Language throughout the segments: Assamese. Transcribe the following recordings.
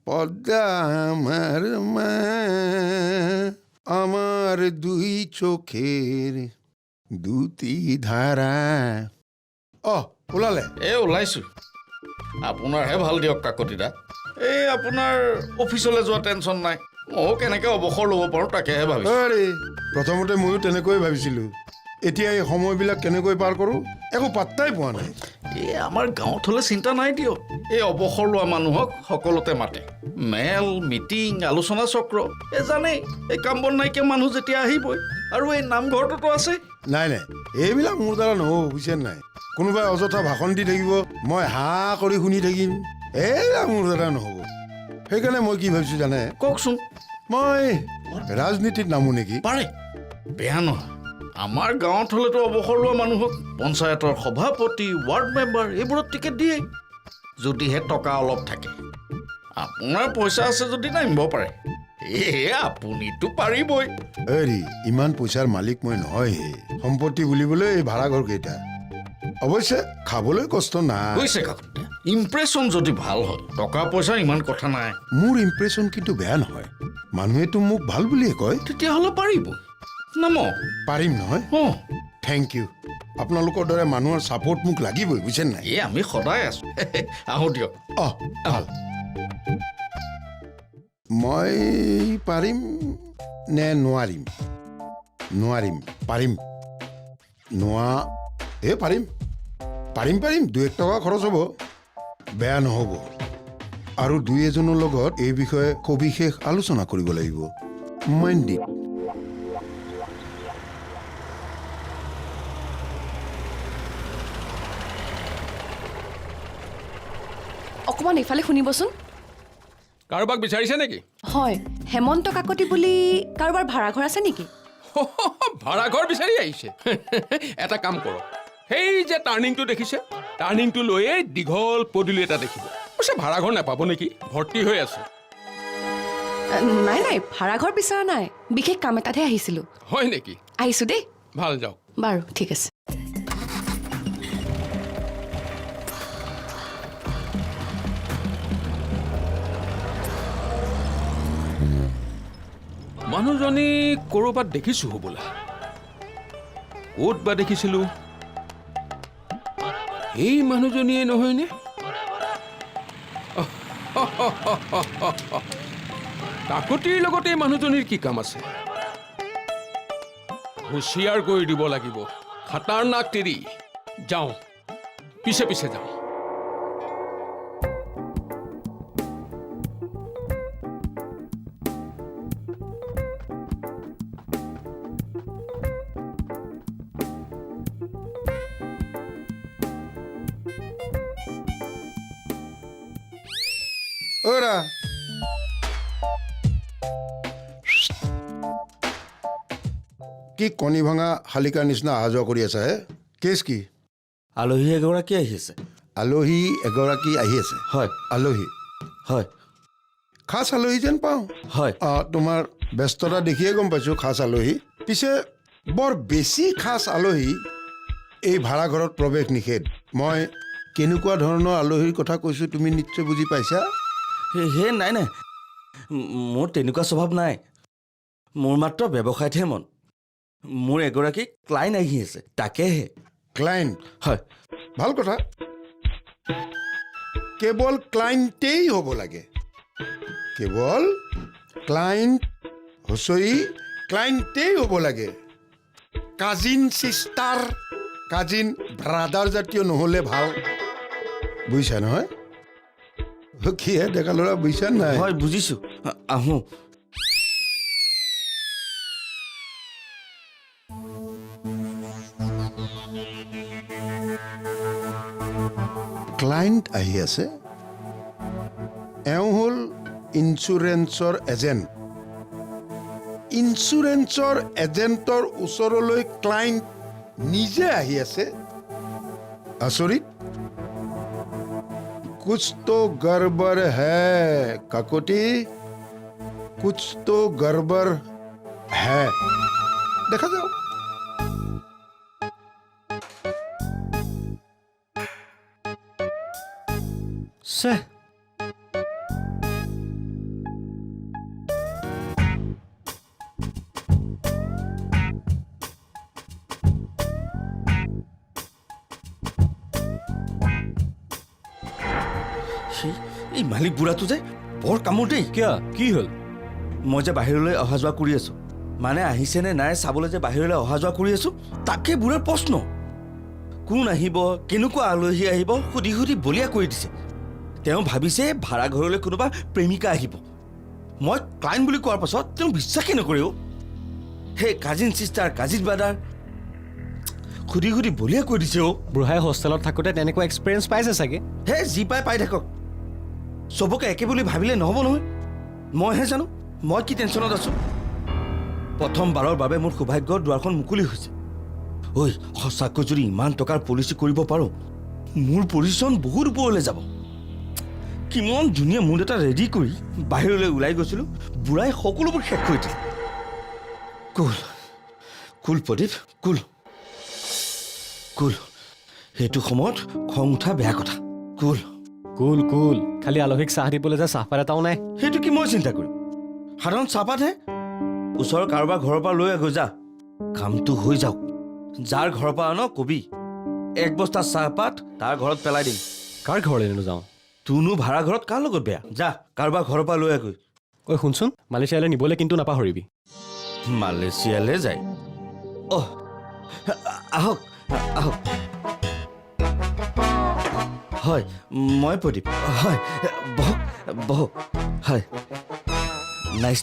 পদ্মা আমাৰ মা, আমাৰ দুই চোখেৰ দুটি ধাৰা। ওলালে? ওলাইছোঁ। আপোনাৰহে ভাল দিয়ক কাকতিদা। এই আপোনাৰ অফিচলৈ যোৱা টেনশ্যন নাই। ময়ো কেনেকৈ অৱসৰ ল'ব পাৰোঁ তাকেহে ভাবিছোঁ। আৰে প্ৰথমতে ময়ো তেনেকৈয়ে ভাবিছিলোঁ। এতিয়া এই সময়বিলাক কেনেকৈ পাৰ কৰোঁ একো পাত্তাই পোৱা নাই। এই আমাৰ গাঁৱত হ'লে চিন্তা নাই দিয়ক। এই অৱসৰ লোৱা মানুহক সকলোতে মাতে। মেল, মিটিং, আলোচনা চক্ৰ। জানেই এই কাম বন নাইকিয়া মানুহ যেতিয়া আহিবই। আৰু এই নামঘৰটোতো আছে। নাই এইবিলাক মোৰ দ্বাৰা নহ'ব, বুজিছে নাই? কোনোবাই অযথা ভাষণ দি থাকিব, মই হাঁ কৰি শুনি থাকিম। এইবিলাক মোৰ দ্বাৰা নহ'ব। সেইকাৰণে মই কি ভাবিছোঁ জানে? কওকচোন। মই ৰাজনীতিত নামো নেকি? পাৰে, বেয়া নহয়। আমাৰ গাঁৱত হ'লেতো অৱসৰ লোৱা মানুহক পঞ্চায়তৰ সভাপতি, ৱাৰ্ড মেম্বাৰ এইবোৰত টিকেট দিয়ে, যদিহে টকা অলপ থাকে। আপোনাৰ পইচা আছে যদি নামিব পাৰে। আপুনিতো পাৰিবই। হেৰি ইমান পইচাৰ মালিক মই নহয়হে। সম্পত্তি বুলিবলৈ এই ভাড়াঘৰকেইটা। অৱশ্যে খাবলৈ কষ্ট নাই। বুজিছে কাকতিদা, ইম্প্ৰেশ্যন যদি ভাল হয় টকা পইচাৰ ইমান কথা নাই। মোৰ ইম্প্ৰেশ্যন কিন্তু বেয়া নহয়। মানুহেতো মোক ভাল বুলিয়ে কয়। তেতিয়াহ'লে পাৰিব। নামক। পাৰিম নহয়? Thank you. আপোনালোকৰ দৰে মানুহৰ ছাপৰ্ট মোক লাগিবই, বুজিছে নাই? আমি সদায় আছোঁ। আহোঁ দিয়ক। ভাল। মই পাৰিম নে নোৱাৰিম? নোৱাৰিম। পাৰিম। পাৰিম। 2-1 টকা খৰচ হ'ব, বেয়া নহ'ব। আৰু 2-এজনৰ লগত এই বিষয়ে সবিশেষ আলোচনা কৰিব লাগিব। Mind it. অকণমান এইফালে শুনিবচোন। কাৰোবাক বিচাৰিছে নেকি? হয়, হেমন্ত কাকতি বুলি কাৰোবাৰ ভাড়াঘৰ আছে নেকি? ভাড়াঘৰ বিচাৰি আহিছে। এটা কাম কৰক, সেই যে টাৰ্ণিংটো দেখিছে, টাৰ্ণিংটো লৈয়ে দীঘল পদূলি এটা দেখিব। পিছে ভাড়াঘৰ নাপাব নেকি? ভৰ্তি হৈ আছে। নাই ভাড়াঘৰ বিচৰা নাই, বিশেষ কাম এটাতহে আহিছিলোঁ। হয় নেকি? আহিছোঁ দেই। ভাল, যাওক। বাৰু ঠিক আছে। মানুহজনী ক'ৰবাত দেখিছোঁ হ'বলা। ক'ত বা দেখিছিলোঁ? এই মানুহজনীয়ে নহয়নে? কাকতিৰ লগতে এই মানুহজনীৰ কি কাম আছে? হুঁচিয়াৰ কৰি দিব লাগিব। খাটাৰনাক তেৰি। যাওঁ, পিছে পিছে যাওঁ। ওৰা কি কণী ভঙা শালিকাৰ নিচিনা অহা যোৱা কৰি আছা হে? কেছ কি? আলহী এগৰাকী আহিছে। আলহী এগৰাকী আহি আছে? হয়। আলহী? হয়। খাচ আলহী যেন পাওঁ। হয়। তোমাৰ ব্যস্ততা দেখিয়ে গম পাইছোঁ খাচ আলহী। পিছে বৰ বেছি খাচ আলহী এই ভাড়াঘৰত প্ৰৱেশ নিষেধ। মই কেনেকুৱা ধৰণৰ আলহীৰ কথা কৈছোঁ তুমি নিশ্চয় বুজি পাইছা? নাই মোৰ তেনেকুৱা স্বভাৱ নাই। মোৰ মাত্ৰ ব্যৱসায়তহে মন। মোৰ এগৰাকী ক্লাইণ্ট আহি আছে, তাকেহে। ক্লাইণ্ট? হয়। ভাল কথা। কেৱল ক্লাইণ্টেই হ'ব লাগে। কেৱল ক্লাইণ্ট হুঁচৰি ক্লাইণ্টেই হ'ব লাগে। কাজিন চিষ্টাৰ, কাজিন ব্ৰাদাৰ জাতীয় নহ'লে ভাল। বুজিছা নহয়? কিহে ডেকা ল'ৰা, বুজিছা নাই? হয়, বুজিছোঁ। আহোঁ। ক্লাইণ্ট আহি আছে। এওঁ হ'ল ইঞ্চুৰেঞ্চৰ এজেণ্ট। ইঞ্চুৰেঞ্চৰ এজেণ্টৰ ওচৰলৈ ক্লাইণ্ট নিজে আহি আছে। আচৰিত। कुछ तो गड़बड़ है काकोटी, कुछ तो गड़बड़ है। দেখা যাও। এই মালিক বুঢ়াটো যে বৰ কামোৰ দেই। কিয় কি হ'ল? মই যে বাহিৰলৈ অহা যোৱা কৰি আছোঁ, মানে আহিছেনে নাই চাবলৈ যে বাহিৰলৈ অহা যোৱা কৰি আছোঁ, তাকে বুঢ়াৰ প্ৰশ্ন। কোন আহিব, কেনেকুৱা আলহী আহিব সুধি সুধি বলিয়া কৰি দিছে। তেওঁ ভাবিছে ভাড়াঘৰলৈ কোনোবা প্ৰেমিকা আহিব। মই ক্লাইণ্ট বুলি কোৱাৰ পাছত তেওঁ বিশ্বাসেই নকৰেও। সেই কাজিন চিষ্টাৰ, কাজিন ব্ৰাদাৰ সুধি সুধি বলিয়া কৰি দিছে অ'। বুঢ়াই হোষ্টেলত থাকোঁতে তেনেকুৱা এক্সপিৰিয়েঞ্চ পাইছে চাগে। হে যি পাই থাকক, চবকে একে বুলি ভাবিলে নহ'ব নহয়। মইহে জানো মই কি টেনশ্যনত আছোঁ। প্ৰথমবাৰৰ বাবে মোৰ সৌভাগ্যৰ দুৱাৰখন মুকলি হৈছে। ঐ সঁচাকৈ যদি ইমান টকাৰ পলিচি কৰিব পাৰোঁ, মোৰ পজিশ্যন বহুত ওপৰলৈ যাব। কিমান ধুনীয়া মুড এটা ৰেডি কৰি বাহিৰলৈ ওলাই গৈছিলোঁ, বুঢ়াই সকলোবোৰ শেষ কৰি দিলে। কুল কুল প্ৰদীপ কুল কুল। সেইটো সময়ত খং উঠা বেয়া কথা। কুল কুল কুল। খালি আলহীক চাহ দিবলৈ যে চাহপাত এটাও নাই। সেইটো কি মই চিন্তা কৰিম? সাধাৰণ চাহপাতহে। ওচৰৰ কাৰোবাৰ ঘৰৰ পৰা লৈ আহ যা, কামটো হৈ যাওক। যাৰ ঘৰৰ পৰা আন কবি, 1 বস্তা চাহপাত তাৰ ঘৰত পেলাই দিম। কাৰ ঘৰলৈ নাযাওঁ? তোৰনো ভাড়া ঘৰত কাৰ লগত বেয়া? যা কাৰোবাৰ ঘৰৰ পৰা লৈ আহগৈ। ঐ শুনচোন, মালয়েছিয়ালৈ নিবলৈ কিন্তু নাপাহৰিবি। মালয়েছিয়ালৈ যায়? অহ আহক আহক। হয় মই প্ৰদীপ। হয় বহক বহক। হয় নাইচ।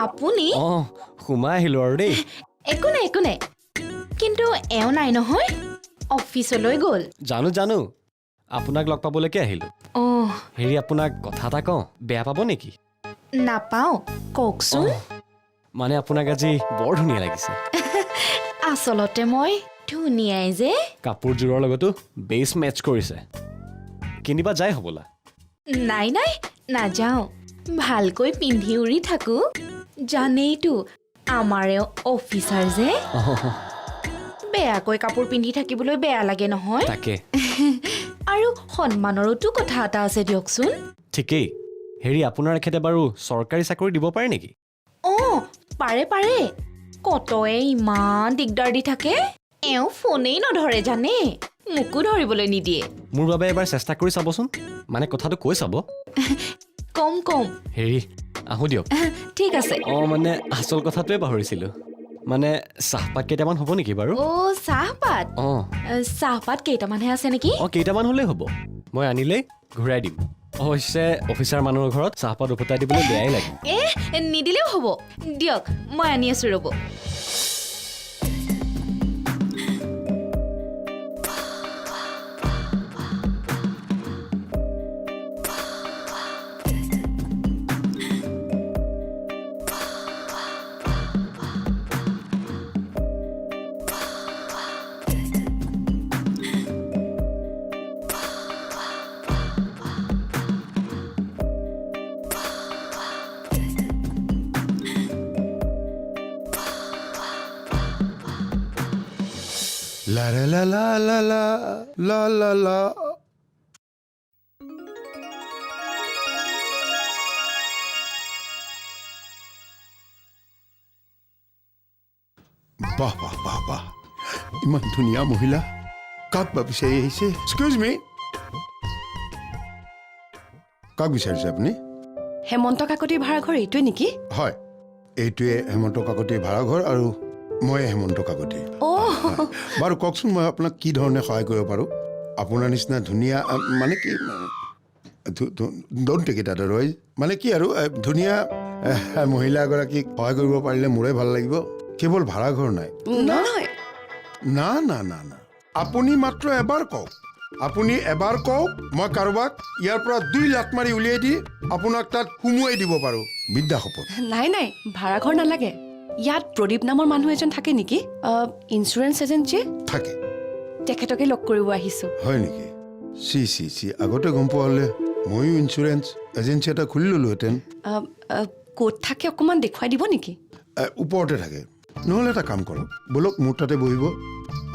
আপুনি অঁ সোমাই আহিলোঁ আৰু দেই। একো নাই কিন্তু এওঁ নাই নহয়, অফিচলৈ গ'ল। জানো জানো, আপোনাক লগ পাবলৈকে আহিলোঁ। অঁ হেৰি আপোনাক কথা এটা কওঁ, বেয়া পাব নেকি? নাপাওঁ, কওকচোন। মানে আপোনাক আজি বৰ ধুনীয়া লাগিছে। আচলতে মই ধুনীয়াই যে। কাপোৰযোৰৰ লগতো বেছ মেটচ কৰিছে। কিনিবা যায় হ'বলা। নাই নাযাওঁ, ভালকৈ পিন্ধি উৰি থাকোঁ। জানেইতো আমাৰ এওঁ অফিচাৰ যে, বেয়াকৈ কাপোৰ পিন্ধি থাকিবলৈ বেয়া লাগে নহয়। তাকে আৰু সন্মানৰোতো কথা এটা আছে দিয়কচোন। ঠিকেই। হেৰি আপোনাৰ এখেতে বাৰু চৰকাৰী চাকৰি দিব পাৰে নেকি? অঁ পাৰে। কতয়ে ইমান দিগদাৰ দি থাকে, এওঁ ফোনেই নধৰে জানে, মোকো ধৰিবলৈ নিদিয়ে। মোৰ বাবে এবাৰ চেষ্টা কৰি চাবচোন, মানে কথাটো কৈ চাব। কম হেৰি আহোঁ দিয়ক। ঠিক আছে। অঁ মানে আচল কথাটোৱে পাহৰিছিলোঁ। মানে চাহপাত কেইটামান হ'ব নেকি বাৰু? অ' চাহপাত? অঁ চাহপাত কেইটামানহে আছে নেকি? অঁ কেইটামান হ'লেই হ'ব, মই আনিলেই ঘূৰাই দিম। অৱশ্যে অফিচাৰ মানুহৰ ঘৰত চাহপাত উভতাই দিবলৈ বেয়াই লাগে। নিদিলেও হ'ব দিয়ক, মই আনি আছোঁ ৰ'ব। লা লা লা লা লা লা লা লা। বাহ বাহ বাহ বাহ, ইমান ধুনীয়া মহিলা কাক বা বিচাৰি আহিছে? এক্সকিউজ মি, কাক বিচাৰিছে আপুনি? হেমন্ত কাকতিৰ ভাড়াঘৰ এইটোৱে নেকি? হয়, এইটোৱে হেমন্ত কাকতিৰ ভাড়াঘৰ আৰু মই হেমন্ত কাকতি। অ' বাৰু কওকচোন, মই আপোনাক কি ধৰণে সহায় কৰিব পাৰোঁ? আপোনাৰ নিচিনা ধুনীয়া মানে কি, ডোণ্ট টেক ইট আদাৰৱাইজ, মানে কি আৰু ধুনীয়া মহিলা এগৰাকীক সহায় কৰিব পাৰিলে মোৰে ভাল লাগিব। কেৱল ভাড়াঘৰ নাই। নহয় না না না না, আপুনি মাত্ৰ এবাৰ কওক। আপুনি এবাৰ কওক, মই কাৰোবাক ইয়াৰ পৰা 2 লাখ মাৰি উলিয়াই দি আপোনাক তাত সুমুৱাই দিব পাৰোঁ। বিদ্যা শপত। নাই ভাড়াঘৰ নালাগে। ইয়াত প্ৰদীপ নামৰ মানুহ এজন থাকে নেকি? ইঞ্চুৰেঞ্চ এজেণ্ট যে, থাকে। তেখেতকে লগ কৰিব আহিছোঁ। হয় নেকি? চি আগতে গম পোৱা হ'লে ময়ো ইঞ্চুৰেঞ্চ এজেঞ্চি এটা খুলি ল'লোহেঁতেন। ক'ত থাকে অকণমান দেখুৱাই দিব নেকি? ওপৰতে থাকে। নহ'লে এটা কাম কৰক, ব'লক মোৰ তাতে বহিব,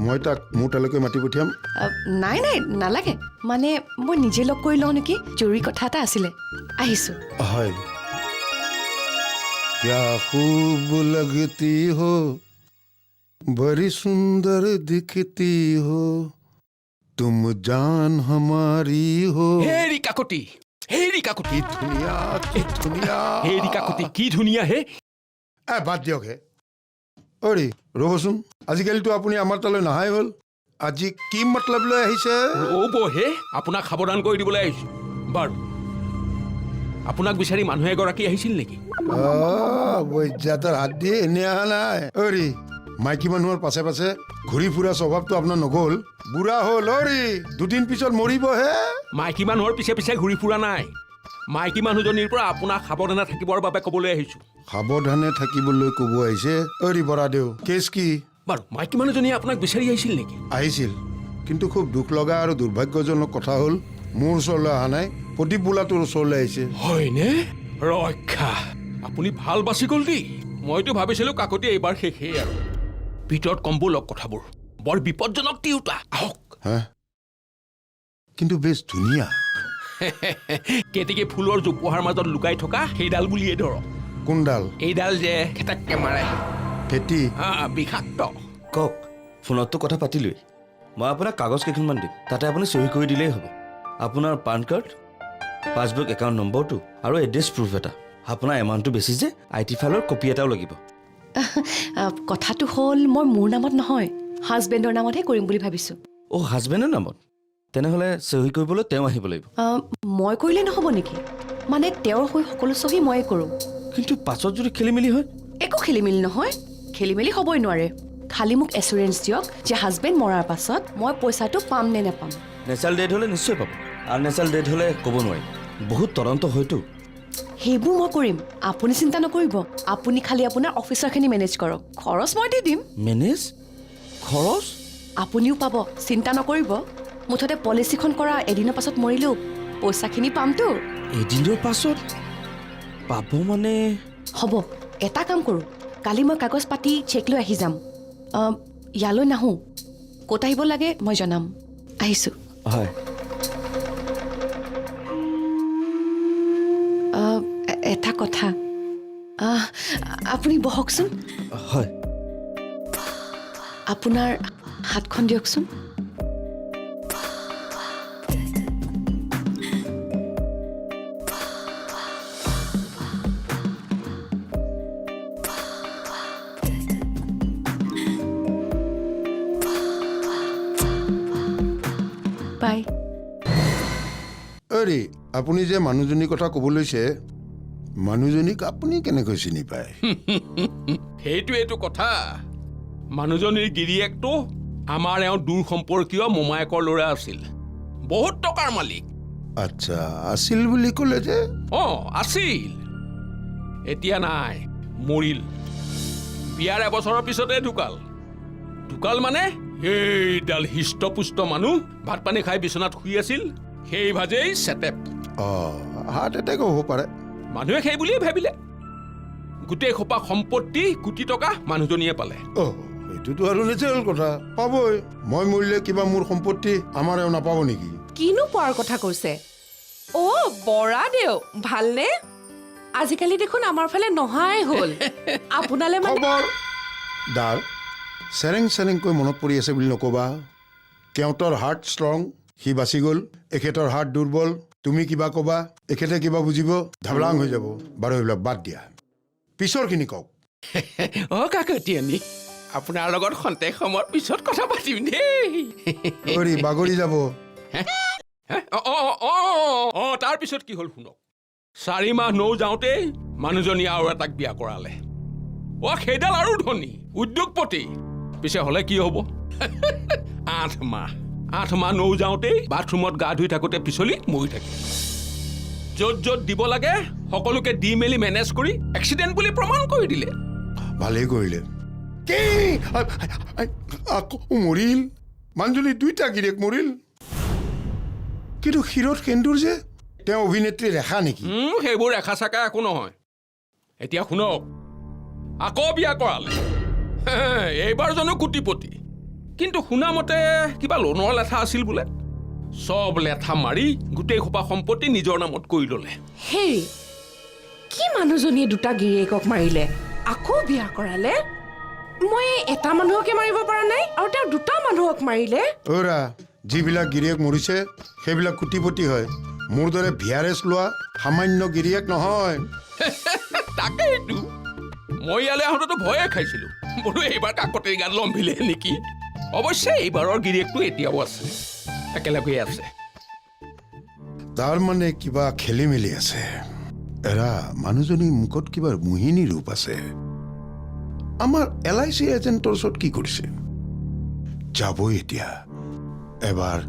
মই তাক মোৰ তালৈকে মাতি পঠিয়াম। নাই নালাগে, মানে মই নিজে লগ কৰি লওঁ নেকি, জৰুৰী কথা এটা আছিলে। আহিছোঁ। হয়। क्या खूब लगती हो बड़ी सुंदर दिखती हो तुम जान हमारी हो হেৰি কাকতি হেৰি কাকতি ধুনীয়া কি ধুনীয়া হেৰি কাকতি কি ধুনীয়া হে বাদ দিয়ক হে অৰি ৰ'বচোন আজিকালিতো আপুনি আমাৰ তালৈ নাহাই হ'ল আজি কি মতলব লৈ আহিছে ৰ'ব হে আপোনাক সাৱধান কৰি দিবলৈ আহিছোঁ বাৰু আপোনাক বিচাৰি মানুহ এগৰাকী আহিছিল নেকি বৈজাতৰ হাত দিয়ে এনে অহা নাই অৰি মাইকী মানুহৰ পাছে পাছে ঘূৰি ফুৰা স্বভাৱটো আপোনাৰ নগ'ল বুঢ়া হ'ল অৰি দুদিন পিছত মৰিবহে মাইকী মানুহৰ পিছে পিছে ঘূৰি ফুৰা নাই মাইকী মানুহজনীৰ পৰা আপোনাক সাৱধানে থাকিবৰ বাবে ক'বলৈ আহিছোঁ সাৱধানে থাকিবলৈ ক'ব আহিছে অৰি বৰাদেউ কেছ কি বাৰু মাইকী মানুহজনীয়ে আপোনাক বিচাৰি আহিছিল নেকি আহিছিল কিন্তু খুব দুখ লগা আৰু দুৰ্ভাগ্যজনক কথা হ'ল মোৰ ওচৰলৈ অহা নাই প্ৰদীপ বোলাটোৰ ওচৰলৈ আহিছে হয়নে ৰক্ষা আপুনি ভাল বাচি গ'ল দেই মইতো ভাবিছিলোঁ কাকতি এইবাৰ শেষেই আৰু ভিতৰত কম ব'লক কথাবোৰ বৰ বিপদজনক তিৰোতা আহক হা কিন্তু বেছ ধুনীয়া কেতেকী ফুলৰ জোপোহাৰ মাজত লুকাই থকা সেইডাল বুলিয়ে ধৰক কোনডাল এইডাল যে খেতাককে মাৰে ফেটি বিষাক্ত কওক ফোনততো কথা পাতিলোৱেই মই আপোনাক কাগজ কেইখনমান দিম তাতে আপুনি চহী কৰি দিলেই হ'ব আপোনাৰ পান কাৰ্ড পাছবুক একাউণ্ট নম্বৰটো আৰু এড্ৰেছ প্ৰুফ এটা আপোনাৰ এমাউণ্টটো বেছি যে IT ফাইলৰ কপি এটাও লাগিব কথাটো হ'ল মই মোৰ নামত নহয় হাজবেণ্ডৰ নামতহে কৰিম বুলি ভাবিছোঁ হাজবেণ্ডৰ নামত তেনেহ'লে চহী কৰিবলৈ তেওঁ আহিব লাগিব মই কৰিলে নহ'ব নেকি মানে তেওঁৰ হৈ সকলো চহী ময়ে কৰোঁ কিন্তু পাছত যদি খেলি মেলি হয় একো খেলি মেলি নহয় খেলি মেলি হ'বই নোৱাৰে খালি মোক এচুৰেঞ্চ দিয়ক যে হাজবেণ্ড মৰাৰ পাছত মই পইচাটো পাম নে নেপাম নেচাৰেল ডেথ হ'লে নিশ্চয় পাব আননেচাৰেল ডেথ হ'লে ক'ব নোৱাৰি বহুত তদন্ত হয়তো সেইবোৰ মই কৰিম আপুনি চিন্তা নকৰিব আপুনি খালি আপোনাৰ অফিচাৰখিনি মেনেজ কৰক খৰচ মই দি দিম মেনেজ খৰচ আপুনিও পাব চিন্তা নকৰিব মুঠতে পলিচিখন কৰা এদিনৰ পাছত মৰিলেও পইচাখিনি পামতো এদিনৰ পাছত পাব মানে হ'ব এটা কাম কৰোঁ কালি মই কাগজ পাতি চেক লৈ আহি যাম ইয়ালৈ নাহোঁ ক'ত আহিব লাগে মই জনাম আহিছোঁ হয় এটা কথা আপুনি বহকচোন হয় আপোনাৰ হাতখন দিয়কচোন বাই অৰি আপুনি যে মানুহজনীৰ কথা ক'ব লৈছে মানুহজনীক আপুনি কেনেকৈ চিনি পায় সেইটোৱেইটো কথা মানুহজনীৰ গিৰিয়েকটো আমাৰ এওঁ দূৰ সম্পৰ্কীয় মোমায়েকৰ ল'ৰা আছিল বহুত টকাৰ মালিক আচ্ছা আছিল বুলি ক'লে যে আছিল এতিয়া নাই মৰিল বিয়াৰ এবছৰৰ পিছতে ঢুকাল মানে সেইডাল হৃষ্টপুষ্ট মানুহ ভাত পানী খাই বিচনাত শুই আছিল সেই ভাজেই চেটেপ হাৰ্ট এটেক হ'ব পাৰে মানুহে সেই বুলিয়ে ভাবিলে গোটেই খোপা সম্পত্তি কোটি টকা মানুহজনীয়ে পালে সেইটোতো আৰু নেচাৰেল কথা পাবই মই মৰিলে কিবা মোৰ সম্পত্তি আমাৰ এওঁ নাপাব নেকি কিনো পোৱাৰ কথা কৈছে বৰাদেউ ভালনে আজিকালি দেখোন আমাৰ ফালে নহাই হ'ল আপোনালে মানে খবৰ ডাৰ চেৰেং চেৰেংকৈ মনত পৰি আছে বুলি নক'বা কেওঁতৰ হাৰ্ট ষ্ট্ৰং সি বাচি গ'ল এখেতৰ হাৰ্ট দুৰ্বল তুমি কিবা ক'বা এখেতে কিবা বুজিব ধাবলাং হৈ যাব বাৰু এইবিলাক বাদ দিয়া পিছৰখিনি কওক কাকতি আনি আপোনাৰ লগত খন্তেক সময়ৰ পিছত কথা পাতিম দেই বাগৰি যাব তাৰ পিছত কি হ'ল শুনক 4 মাহ নৌ যাওঁতেই মানুহজনী আৰু এটাক বিয়া কৰালে সেইডাল আৰু ধনী উদ্যোগপতি পিছে হ'লে কি হ'ব 8 মাহ নৌ যাওঁতেই বাথৰুমত গা ধুই থাকোঁতে পিছলি মৰি থাকিল য'ত দিব লাগে সকলোকে দি মেলি মেনেজ কৰি এক্সিডেণ্ট বুলি প্ৰমাণ কৰি দিলে ভালেই কৰিলে আকৌ মৰিল মানুহজনী 2টা গিৰিয়েক মৰিল কিন্তু ক্ষীৰত সেন্দুৰ যে তেওঁ অভিনেত্ৰী ৰেখা নেকি সেইবোৰ ৰেখা চাকা একো নহয় এতিয়া শুনক আকৌ বিয়া কৰালে এইবাৰ জানো কোটিপতি কিন্তু শুনামতে কিবা লোনৰ লেঠা আছিল বোলে সব লেঠা মাৰি গোটেই খোপা সম্পত্তি নিজৰ নামত কৰি ল'লে হেৰি কি মানুহজনীয়ে 2টা গিৰিয়েকক মাৰিলে আকৌ বিয়া কৰালে মই এটা মানুহকে মাৰিব পৰা নাই আৰু তেওঁ দুটা মানুহক মাৰিলে অ'ৰা যিবিলাক গিৰিয়েক মৰিছে সেইবিলাক কোটিপতি হয় মোৰ দৰে ভিয়াৰেছ লোৱা সামান্য গিৰিয়েক নহয় তাকেইতো মই ইয়ালৈ আহোঁতেতো ভয়ে খাইছিলোঁ বোলো এইবাৰ কাকতে গাত লম্ভিলে নেকি অৱশ্যে এইবাৰৰ গিৰিয়েকটো এতিয়াও আছে একেলগে আছে তাৰ মানে কিবা খেলি মেলি আছে এৰা মানুহজনীৰ মুখত কিবা মোহিনী ৰূপ আছে আমাৰ LIC এজেণ্টৰ ওচৰত কি কৰিছে যাবই এতিয়া এবাৰ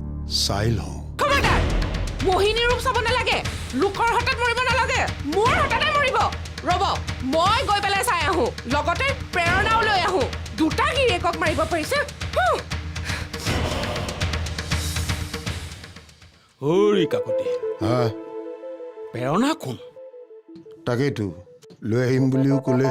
চাই লওঁ খবৰদাৰ মোহিনী ৰূপ চাব নালাগে লোকৰ হাতত মৰিব নালাগে মোৰ হাততে মৰিব ৰ'ব মই গৈ পেলাই চাই আহোঁ লগতে প্ৰেৰণাও লৈ আহোঁ দুটা গিৰিয়েকক মাৰিব পাৰিছে হৰি কাকতি হা প্ৰেৰণা কোন তাকেইতো লৈ আহিম বুলিও ক'লে